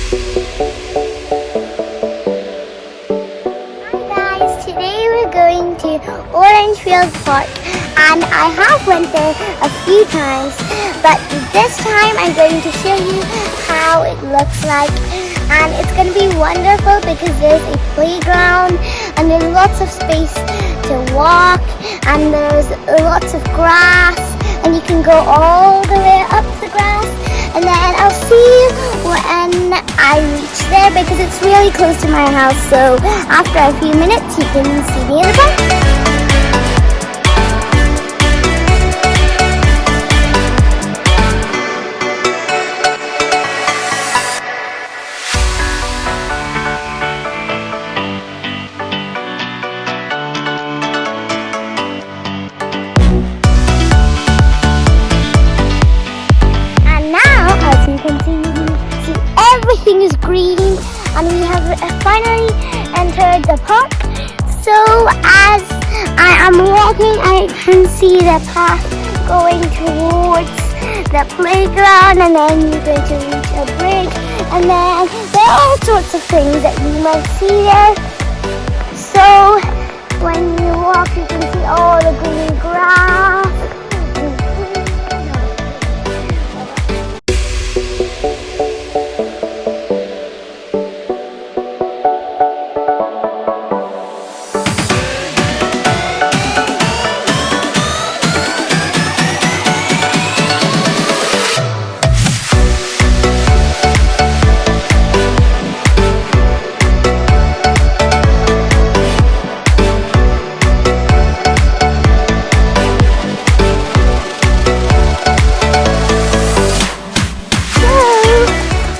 Today we're going to OrangeFieldPark, and I have went there a few times, but this time I'm going to show you how it looks like, and it's going to be wonderful because there's a playground and there's lots of space to walk, and there's lots of grass, and you can go all the way up the grass. And then I'll see you when I reach there because it's really close to my house. So after a few minutes, you can see me in the park. Everything is green, and we have finally entered the park. So as I am walking, I can see the path going towards the playground, and then you're going to reach a bridge, and then there are all sorts of things that you might see there. So when you walk, you can see all the green grass.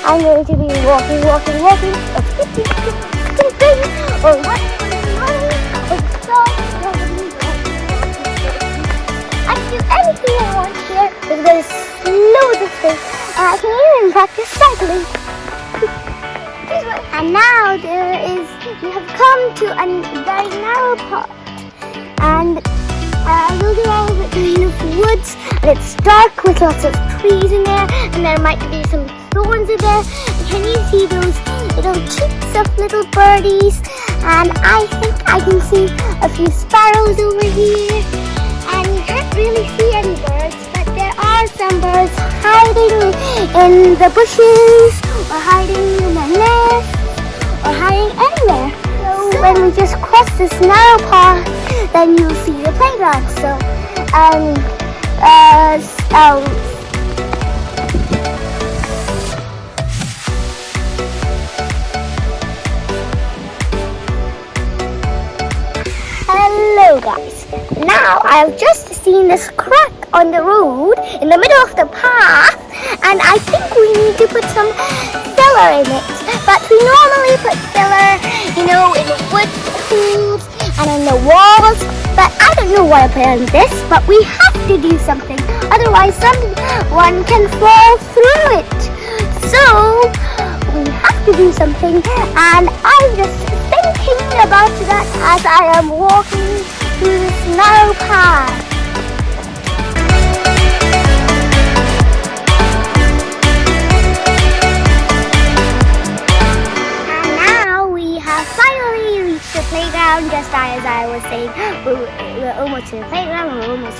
I'm going to be walking, or running, or running. I can do anything I want here because there's loads of space, and I can even practice cycling. And now we have come to a very narrow part, and those are all the kind of woods, and it's dark with lots of trees in there, and there might be some thorns in there. Can you see those little cheeks of little birdies? And I think I can see a few sparrows over here, and you can't really see any birds, but there are some birds hiding in the bushes, or hiding in the nests, or hiding anywhere. So when we just cross this narrow path, then you'll see the playground. So hello guys, now I've just seen this crack on the road in the middle of the path, and I think we need to put some filler in it. But we normally put filler, in the wood holes and in the walls, but I don't know why I put on this, but we have to do something, otherwise someone can fall through it. So we have to do something, and I'm just thinking about that as I am walking through this narrow path. And now we have finally reached the playground, just as I was saying. We're almost to the playground, and we're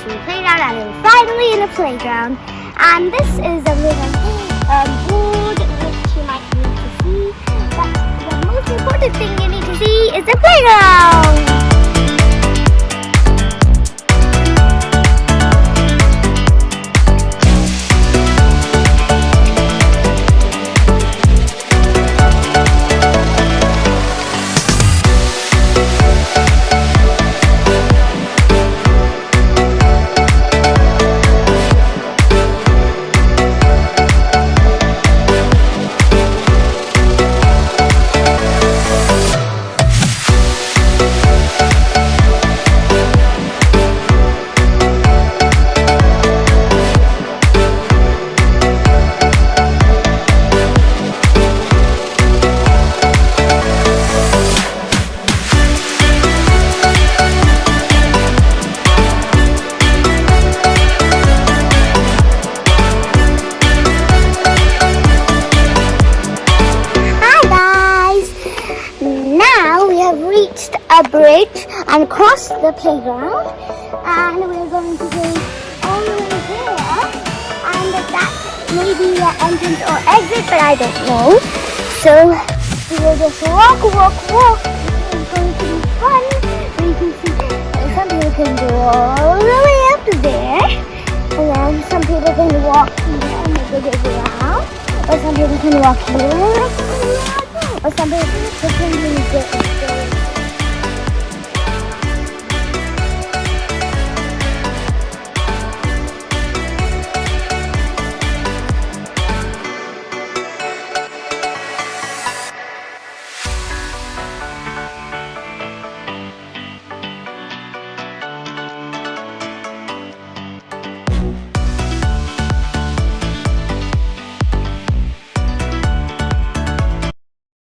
finally in the playground. And this is a little board which you might need to see, but the most important thing you need to see is the playground. reached a bridge and crossed the playground, and we're going to go all the way there, and that's maybe the entrance or exit, but I don't know. So we will just walk. It's going to be fun. We can see some people can go all the way up there, and then some people can walk here and make a big round, or some people can walk here and make a big round, or some people can use it